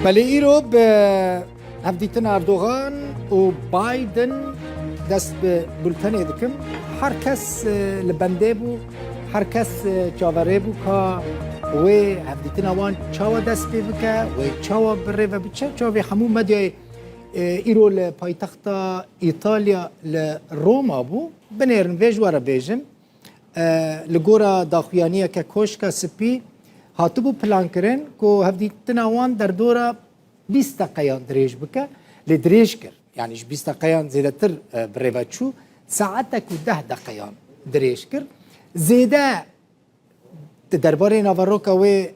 بله ایرو به هفدیتن اردوغان و بایدن دست به بلتنه دکم هر کس لبنده بو هر کس چاوره بو که و هفدیتن اوان چاوا دست بی بکه و چاوا بره و بچه چاوی همون مدیای ایرو لپایتخت ایتالیا لروما بو بنیرن ویجوارا بیجم لگورا داخویانیه که کوشکا سپی هاتبو پلان کرن که هفدیتن اوان در دورا 20 دقیقه دریج بکه لدریج کر یعنی 20 دقیقه زیاده تر بریوچو ساعتک و 10 دقیقه دریج کر زیده درباره ناوروکا و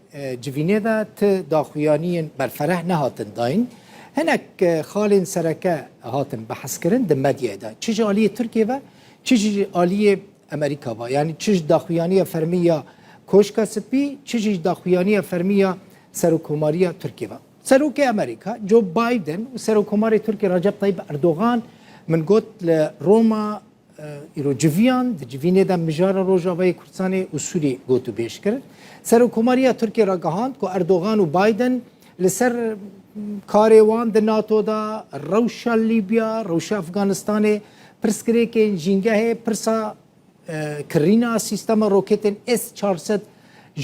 جوینه دا ت داخویانی برفره نهاتن داین هنک خالین سرکه هاتن بحث کرن د مدیه دا چیج آلیه ترکیه و چیج آلیه امریکا با یعنی چیج داخویانی فرمیه کوشکا سپی چیج داخویانی فرمیه سروکوماری ترکیه با سروک امریکا جو بایدن و سروکوماری ترکیه رجب طیب اردوغان من قلت لروما ایرو جویان د جوینه دا مجار روجاوی کردستان اصولی گوتو بیش کرد سروکوماری ترکیه را گهاند که اردوغان و بایدن لسر کاروان د ناتو دا روشا لیبیا روشا افغانستان پرسکری که جنگه پرسا کرینا سیستم روکتن اس 400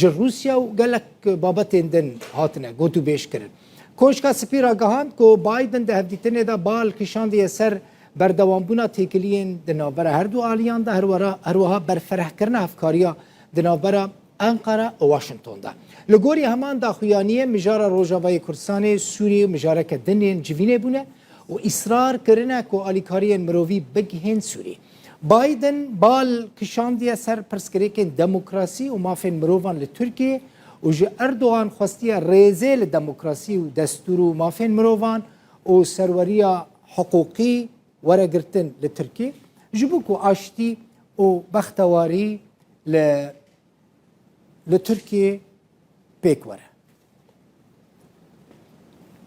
روسیا و گلک بابتین دن هاتنه گوتو بیش کرد کوشکا سپی را گهاند که بایدن ده هفدیتنه دا بال کشاندی سر بردوامبونا تیکلین دنابرا هر دو آلیان دا هر وها برفرح کرنا افکاریا دنابرا انقره و واشنطن دا لگوری همان داخویانیه مجارا روجاوی کردستان سوریه مجارا که دنین جوینه بونه و اصرار کرنه که آلیکارین مرووی بگهین سوریه بایدن بال کشاندی سر پرسکری که دموکراسی و مافین مرووان لترکیه و جه اردوغان خواستی ریزه لدموکراسی و دستور و مافین مرووان و سروریا حقوقی ورگرتن لترکیه جبو که آشتی و بختواری لترکیه پیک وره